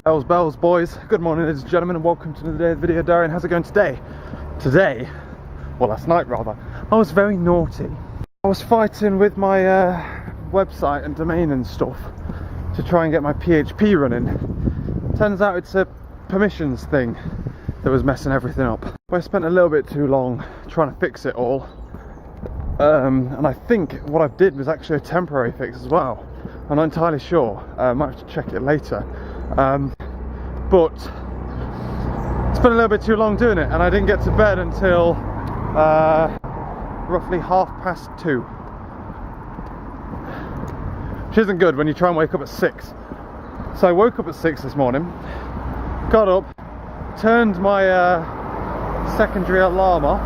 Bells, boys. Good morning, ladies and gentlemen, and welcome to another video. Darian, how's it going today? Well, last night rather, I was very naughty. I was fighting with my website and domain and stuff to try and get my PHP running. Turns out it's a permissions thing that was messing everything up. But I spent a little bit too long trying to fix it all. And I think what I did was actually a temporary fix as well. I'm not entirely sure. I might have to check it later. But it's been a little bit too long doing it, and I didn't get to bed until roughly 2:30, which isn't good when you try and wake up at 6. So I woke up at 6 this morning, got up, turned my secondary alarm off,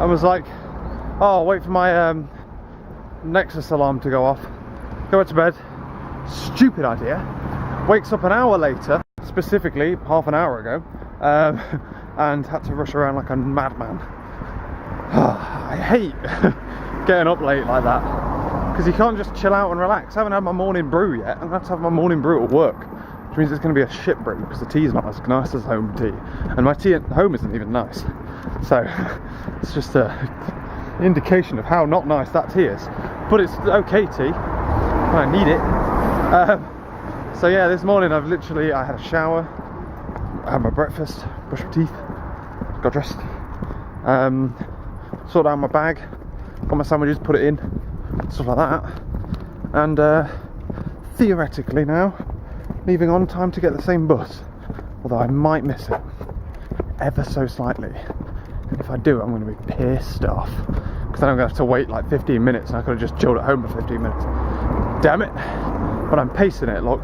and was like, oh, I'll wait for my Nexus alarm to go off, go back to bed. Stupid idea. Wakes up an hour later, specifically half an hour ago, and had to rush around like a madman. I hate getting up late like that, because you can't just chill out and relax. I haven't had my morning brew yet, and I have to have my morning brew at work, which means it's going to be a shit brew, because the tea's not as nice as home tea, and my tea at home isn't even nice. So it's just an indication of how not nice that tea is, but it's okay tea when I need it. So yeah, this morning I had a shower, I had my breakfast, brushed my teeth, got dressed, sorted out my bag, got my sandwiches, put it in, stuff like that, and theoretically now leaving on time to get the same bus, although I might miss it ever so slightly, and if I do I'm going to be pissed off, because then I'm going to have to wait like 15 minutes and I could have just chilled at home for 15 minutes. Damn it. But I'm pacing it, look.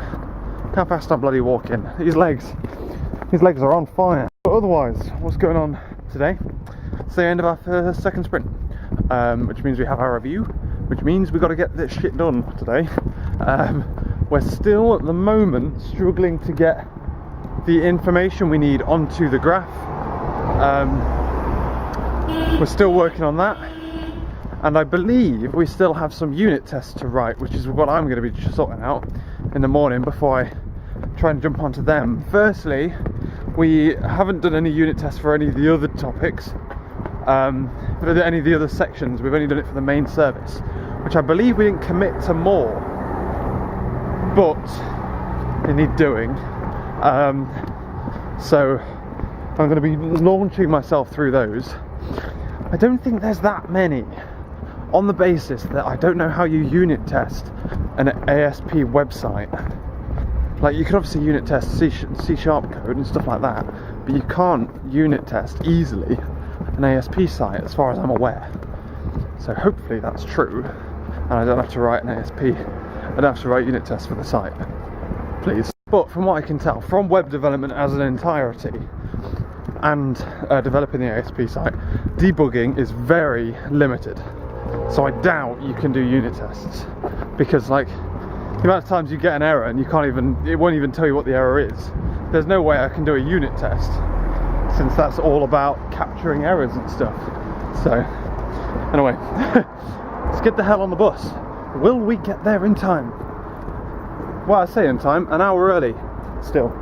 How fast I'm bloody walking. His legs are on fire. But otherwise, what's going on today? It's the end of our second sprint, which means we have our review, which means we've got to get this shit done today. We're still at the moment struggling to get the information we need onto the graph. We're still working on that. And I believe we still have some unit tests to write, which is what I'm going to be sorting out in the morning before I try and jump onto them. Firstly, we haven't done any unit tests for any of the other topics, for any of the other sections. We've only done it for the main service, which I believe we didn't commit to more, but they need doing. So I'm going to be launching myself through those. I don't think there's that many, on the basis that I don't know how you unit test an ASP website. Like, you can obviously unit test C# code and stuff like that, but you can't unit test easily an ASP site as far as I'm aware. So hopefully that's true, and I don't have to write an ASP, I don't have to write unit tests for the site, please. But from what I can tell, from web development as an entirety, and developing the ASP site, debugging is very limited. So I doubt you can do unit tests, because like the amount of times you get an error and it won't even tell you what the error is. There's no way I can do a unit test, since that's all about capturing errors and stuff. So anyway, let's get the hell on the bus. Will we get there in time? Well, I say in time, an hour early still,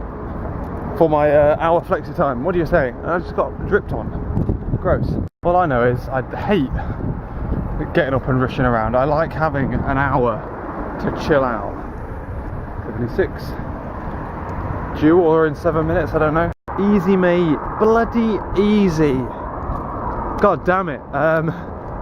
for my hour flexi time. What do you say? I just got dripped on. Gross. All I know is I hate getting up and rushing around. I like having an hour to chill out. 76. Due or in 7 minutes, I don't know. Easy, mate. Bloody easy. God damn it.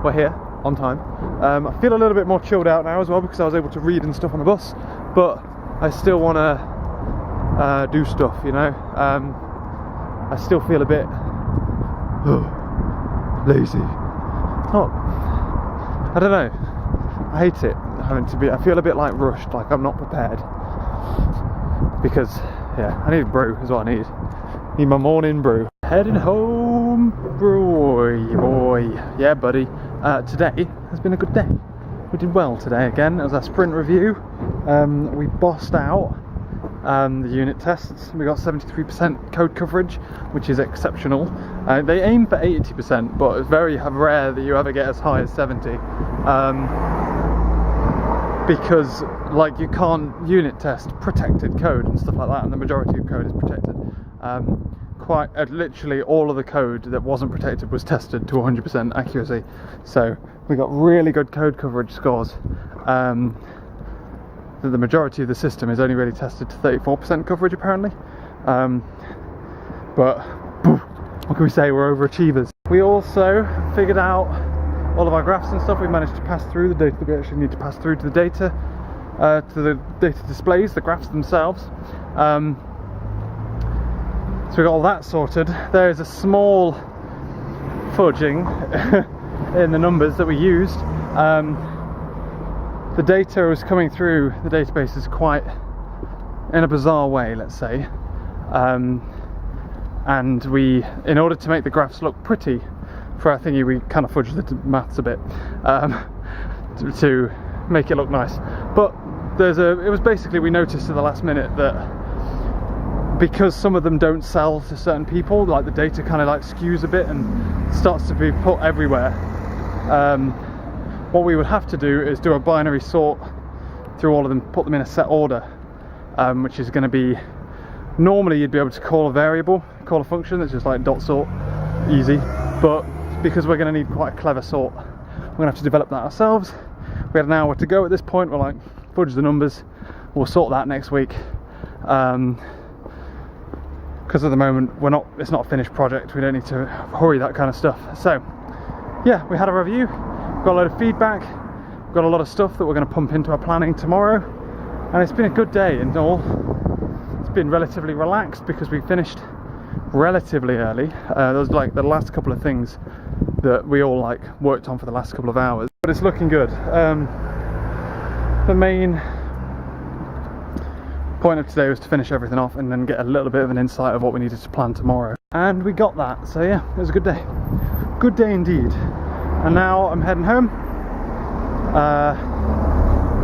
We're here on time. I feel a little bit more chilled out now as well, because I was able to read and stuff on the bus, but I still want to do stuff, you know. I still feel a bit lazy. Not, I don't know, I hate it having to be, I feel a bit like rushed, like I'm not prepared, because yeah, I need a brew is what I need my morning brew. Heading home, boy. Yeah, buddy. Today has been a good day. We did well today again. It was our sprint review. We bossed out the unit tests. We got 73% code coverage, which is exceptional. They aim for 80%, but it's very rare that you ever get as high as 70. because like you can't unit test protected code and stuff like that, and the majority of code is protected. Literally all of the code that wasn't protected was tested to 100% accuracy, so we got really good code coverage scores. The majority of the system is only really tested to 34% coverage apparently, but what can we say, we're overachievers. We also figured out all of our graphs and stuff. We managed to pass through the data that we actually need to pass through to the data displays, the graphs themselves. So we got all that sorted. There is a small fudging in the numbers that we used. The data was coming through the databases quite in a bizarre way, let's say. And we, in order to make the graphs look pretty for our thingy, we kind of fudged the maths a bit to make it look nice. But it was basically, we noticed at the last minute that because some of them don't sell to certain people, like the data kind of like skews a bit and starts to be put everywhere. What we would have to do is do a binary sort through all of them, put them in a set order, which is going to be, normally you'd be able to call a variable, call a function that's just like dot sort, easy, but because we're going to need quite a clever sort, we're going to have to develop that ourselves. We had an hour to go at this point. We're like, fudge the numbers, we'll sort that next week. Because at the moment it's not a finished project, we don't need to hurry that kind of stuff. So yeah, we had a review, got a load of feedback, got a lot of stuff that we're going to pump into our planning tomorrow, and it's been a good day in all. It's been relatively relaxed because we finished relatively early. There was like the last couple of things that we all like worked on for the last couple of hours, but it's looking good. The main point of today was to finish everything off and then get a little bit of an insight of what we needed to plan tomorrow, and we got that. So yeah, it was a good day indeed. And now I'm heading home.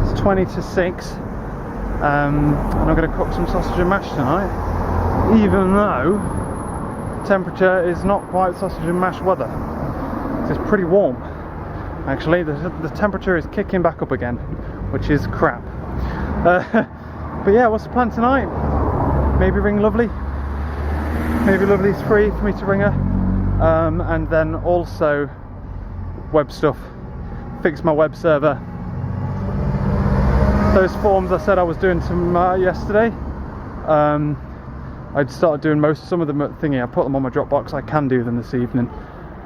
It's 20 to 6, and I'm going to cook some sausage and mash tonight, even though temperature is not quite sausage and mash weather. It's pretty warm actually. The temperature is kicking back up again, which is crap. But yeah, what's the plan tonight? Maybe ring Lovely. Maybe Lovely's free for me to ring her. And then also web stuff. Fix my web server. Those forms I said I was doing some yesterday. I'd started doing some of them at thingy. I put them on my Dropbox. I can do them this evening,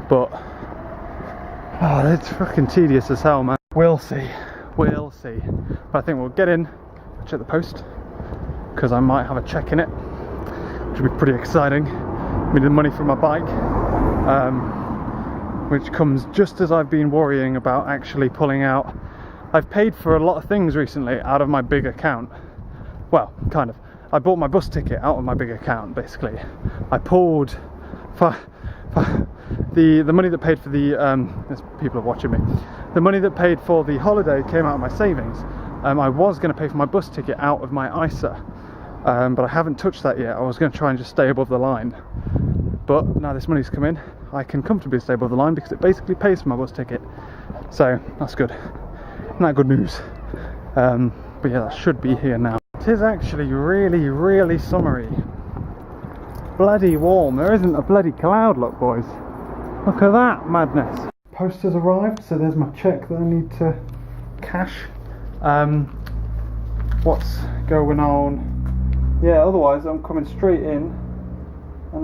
but it's fucking tedious as hell, man. We'll see. But I think we'll get in, check the post, because I might have a check in it, which would be pretty exciting. I mean, the money for my bike, which comes just as I've been worrying about actually pulling out. I've paid for a lot of things recently out of my big account. Well, kind of. I bought my bus ticket out of my big account, basically. I pulled the money that paid for the there's people are watching me. The money that paid for the holiday came out of my savings. I was going to pay for my bus ticket out of my ISA, but I haven't touched that yet. I was going to try and just stay above the line, but now this money's come in, I can comfortably stay above the line because it basically pays for my bus ticket. So that's good. Isn't that good news? But yeah, that should be here now. It is actually really, really summery. Bloody warm. There isn't a bloody cloud, look boys. Look at that madness. Post has arrived, so there's my check that I need to cash. What's going on? Yeah, otherwise I'm coming straight in and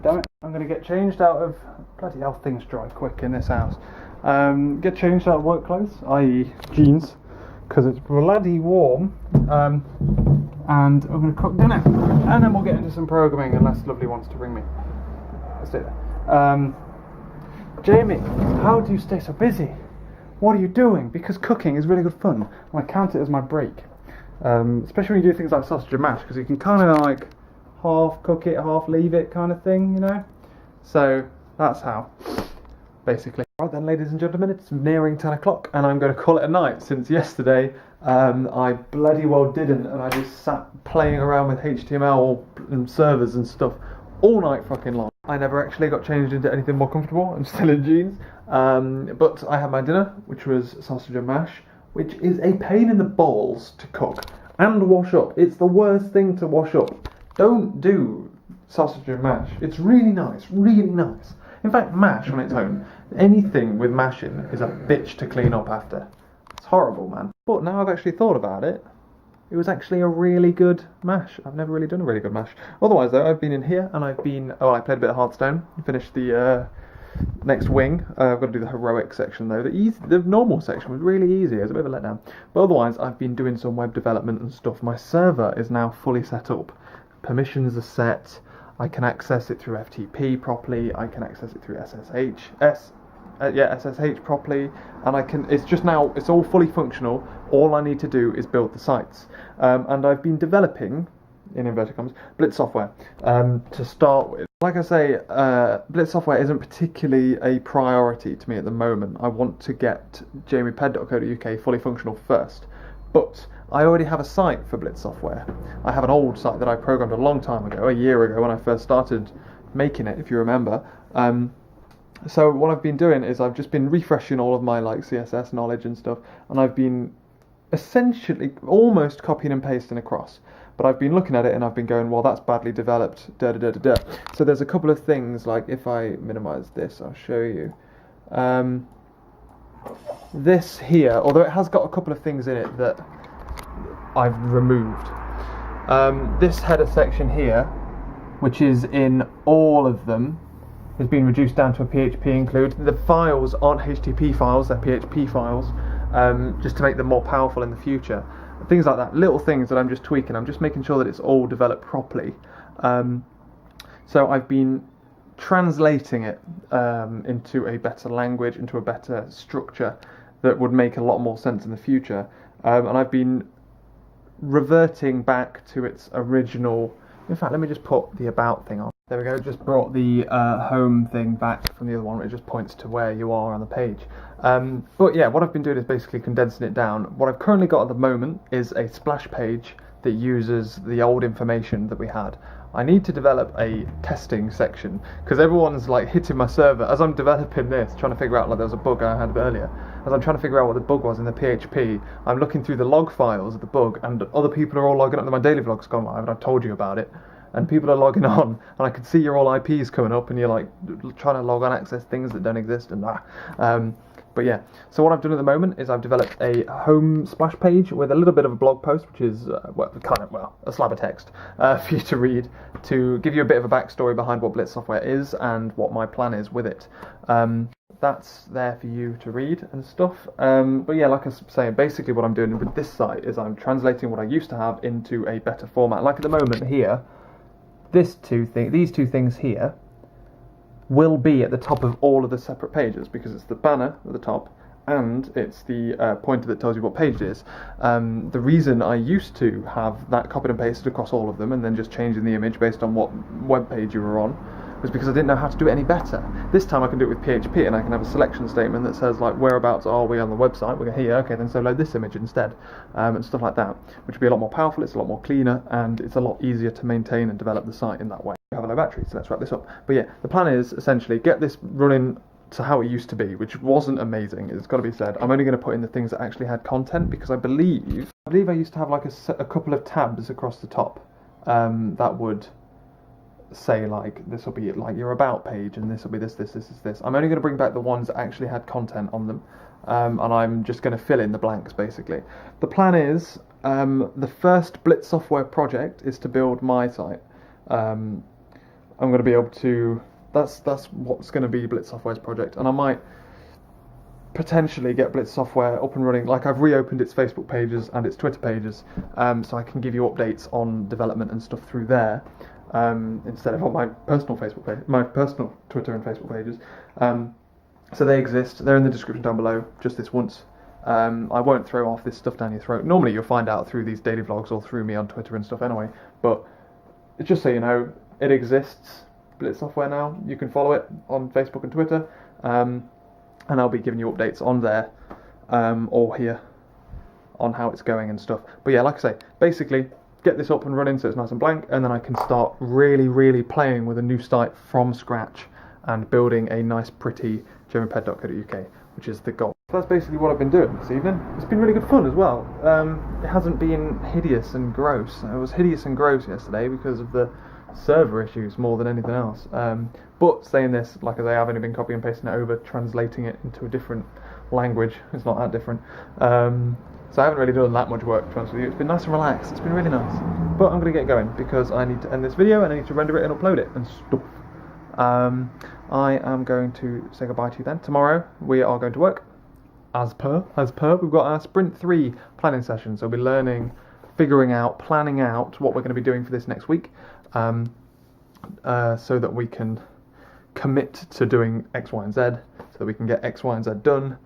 damn it, I'm going to get changed out of, bloody hell, things dry quick in this house. Get changed out of work clothes, i.e. jeans, because it's bloody warm, and I'm going to cook dinner, and then we'll get into some programming unless Lovely wants to ring me. Let's do that. Jamie, how do you stay so busy? What are you doing? Because cooking is really good fun, and I count it as my break. Especially when you do things like sausage and mash, because you can kind of like half cook it, half leave it kind of thing, you know? So that's how, basically. Right then, ladies and gentlemen, it's nearing 10 o'clock, and I'm going to call it a night, since yesterday I bloody well didn't, and I just sat playing around with HTML and servers and stuff all night fucking long. I never actually got changed into anything more comfortable. I'm still in jeans. But I had my dinner, which was sausage and mash which is a pain in the balls to cook and wash up. It's the worst thing to wash up. Don't do sausage and mash. It's really nice, really nice. In fact, mash on its own, anything with mashing is a bitch to clean up after. It's horrible, man. But now I've actually thought about it, it was actually a really good mash. I've never really done a really good mash. Otherwise, though, I've been in here and I played a bit of Hearthstone. Finished the next wing. I've got to do the heroic section though. The normal section was really easy. It was a bit of a letdown. But otherwise, I've been doing some web development and stuff. My server is now fully set up. Permissions are set. I can access it through FTP properly. I can access it through SSH properly, and it's all fully functional. All I need to do is build the sites, and I've been developing, in inverted commas, BltzSoftware to start with. Like I say, BltzSoftware isn't particularly a priority to me at the moment. I want to get jamieped.co.uk fully functional first, but I already have a site for BltzSoftware. I have an old site that I programmed a long time ago, a year ago when I first started making it, if you remember. So what I've been doing is I've just been refreshing all of my CSS knowledge and stuff, and I've been essentially almost copying and pasting across. But I've been looking at it and I've been going, well, that's badly developed, So there's a couple of things, like if I minimize this, I'll show you. This here, although it has got a couple of things in it that I've removed. This header section here, which is in all of them, has been reduced down to a PHP include. The files aren't HTTP files, they're PHP files, just to make them more powerful in the future. Things like that, little things that I'm just tweaking. I'm just making sure that it's all developed properly. So I've been translating it into a better language, into a better structure that would make a lot more sense in the future. And I've been reverting back to its original. In fact, let me just put the about thing on. There we go, just brought the home thing back from the other one. It just points to where you are on the page. But yeah, what I've been doing is basically condensing it down. What I've currently got at the moment is a splash page that uses the old information that we had. I need to develop a testing section, because everyone's hitting my server as I'm developing this, trying to figure out, there was a bug I had earlier. As I'm trying to figure out what the bug was in the PHP, I'm looking through the log files of the bug, and other people are all logging up to my daily vlog's gone live, and I've told you about it. And people are logging on, and I can see your all IPs coming up, and you're trying to log on, access things that don't exist, and but yeah, so what I've done at the moment is I've developed a home splash page with a little bit of a blog post, which is a slab of text for you to read, to give you a bit of a backstory behind what BltzSoftware is and what my plan is with it. That's there for you to read and stuff. But yeah, like I was saying, basically what I'm doing with this site is I'm translating what I used to have into a better format. Like at the moment here, these two things here will be at the top of all of the separate pages, because it's the banner at the top and it's the pointer that tells you what page it is. The reason I used to have that copied and pasted across all of them and then just changing the image based on what web page you were on was because I didn't know how to do it any better. This time I can do it with PHP, and I can have a selection statement that says whereabouts are we on the website. We're here, okay, then so load this image instead, and stuff like that, which would be a lot more powerful, it's a lot more cleaner, and it's a lot easier to maintain and develop the site in that way. We have a low battery, so let's wrap this up. But yeah, the plan is essentially get this running to how it used to be, which wasn't amazing, it's got to be said. I'm only going to put in the things that actually had content, because I believe I used to have a couple of tabs across the top that would say this will be your about page, and this will be this. I'm only going to bring back the ones that actually had content on them, and I'm just going to fill in the blanks basically. The plan is the first BltzSoftware project is to build my site. I'm going to be able to. That's what's going to be BltzSoftware's project, and I might potentially get BltzSoftware up and running. I've reopened its Facebook pages and its Twitter pages, so I can give you updates on development and stuff through there. Instead of on my personal Facebook page, my personal Twitter and Facebook pages. So they exist. They're in the description down below. Just this once. I won't throw off this stuff down your throat. Normally you'll find out through these daily vlogs or through me on Twitter and stuff anyway. But just so you know, it exists. BltzSoftware now. You can follow it on Facebook and Twitter, and I'll be giving you updates on there or here on how it's going and stuff. But yeah, like I say, basically, get this up and running so it's nice and blank, and then I can start really playing with a new site from scratch and building a nice pretty jamieped.co.uk which is the goal. That's basically what I've been doing this evening. It's been really good fun as well. It hasn't been hideous and gross. It was hideous and gross yesterday because of the server issues more than anything else. But saying this, like I say, I've only been copy and pasting it over, translating it into a different language. It's not that different. So I haven't really done that much work, to be honest with you. It's been nice and relaxed. It's been really nice. But I'm going to get going because I need to end this video and I need to render it and upload it and stuff. I am going to say goodbye to you then. Tomorrow we are going to work. As per, we've got our Sprint 3 planning session. So we'll be learning, planning out what we're going to be doing for this next week. So that we can commit to doing X, Y, and Z, so that we can get X, Y, and Z done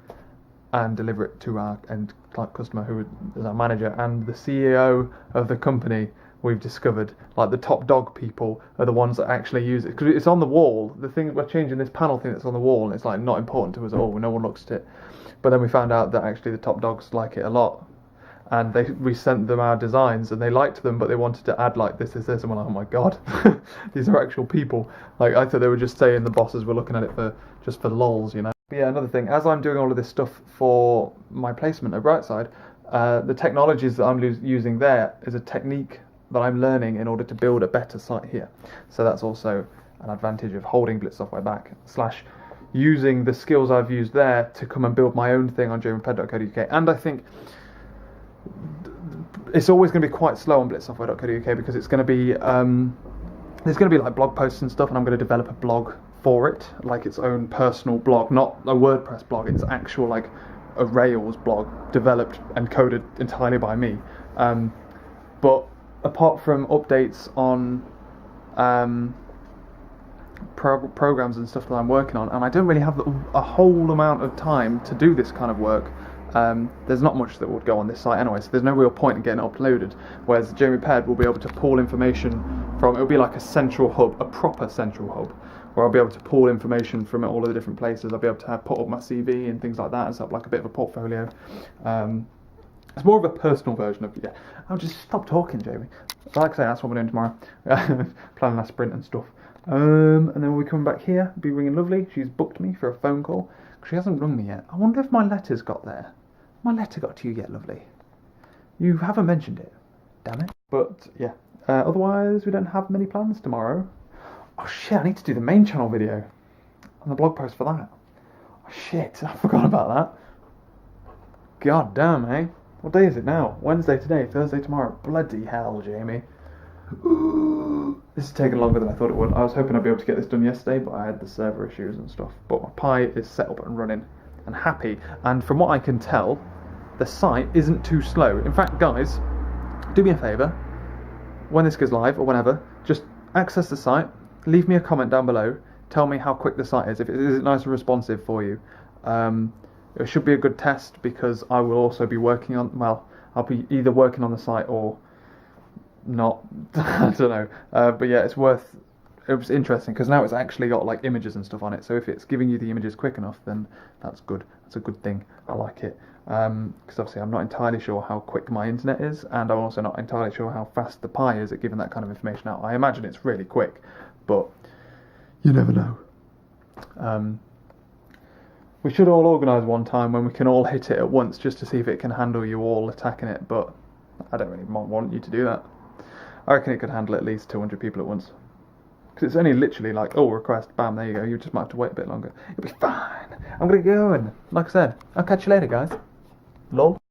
and deliver it to our end client customer, who is our manager and the CEO of the company. We've discovered, like, the top dog people are the ones that actually use it, because it's on the wall. The thing, we're changing this panel thing that's on the wall, and it's like not important to us at all. No one looks at it. But then we found out that actually the top dogs like it a lot, and we sent them our designs and they liked them, but they wanted to add like this, and we're like, oh my god, these are actual people. Like, I thought they were just saying the bosses were looking at it for lols, you know. But yeah, another thing, as I'm doing all of this stuff for my placement at Brightside, the technologies that I'm using there is a technique that I'm learning in order to build a better site here. So that's also an advantage of holding BltzSoftware back, / using the skills I've used there to come and build my own thing on germanped.co.uk. And I think it's always going to be quite slow on BltzSoftware.co.uk because it's going to be there's going to be like blog posts and stuff, and I'm going to develop a blog for it, like its own personal blog, not a WordPress blog. It's actual, like, a Rails blog developed and coded entirely by me. But apart from updates on programs and stuff that I'm working on, and I don't really have a whole amount of time to do this kind of work. There's not much that would go on this site anyway, so there's no real point in getting it uploaded. Whereas Jeremy Ped will be able to pull information from, it'll be like a central hub, a proper central hub, where I'll be able to pull information from all of the different places. I'll be able to put up my CV and things like that, and set up like a bit of a portfolio. It's more of a personal version of, yeah. I'll just stop talking, Jamie. Like I say, that's what we're doing tomorrow. Planning our sprint and stuff. And then when we come back here, be ringing Lovely. She's booked me for a phone call. She hasn't rung me yet. I wonder if my letter's got there. My letter got to you yet, Lovely? You haven't mentioned it. Damn it. But, yeah. Otherwise, we don't have many plans tomorrow. Oh, shit, I need to do the main channel video. And the blog post for that. Oh, shit, I forgot about that. God damn, eh? What day is it now? Wednesday today, Thursday tomorrow. Bloody hell, Jamie. This is taking longer than I thought it would. I was hoping I'd be able to get this done yesterday, but I had the server issues and stuff. But my Pi is set up and running and happy. And from what I can tell, the site isn't too slow. In fact, guys, do me a favour. When this goes live, or whenever, just access the site, leave me a comment down below, tell me how quick the site is, if it is nice and responsive for you. It should be a good test, because I will also be working on, well, I'll be either working on the site or not. I don't know. But yeah, it was interesting, because now it's actually got like images and stuff on it, so if it's giving you the images quick enough, then that's good. That's a good thing. I like it. Because obviously I'm not entirely sure how quick my internet is, and I'm also not entirely sure how fast the Pi is at giving that kind of information out. I imagine it's really quick, but you never know. We should all organise one time when we can all hit it at once, just to see if it can handle you all attacking it, but I don't really want you to do that. I reckon it could handle at least 200 people at once. Because it's only literally like, oh, request, bam, there you go. You just might have to wait a bit longer. It'll be fine. I'm going to go, and like I said, I'll catch you later, guys. Lol.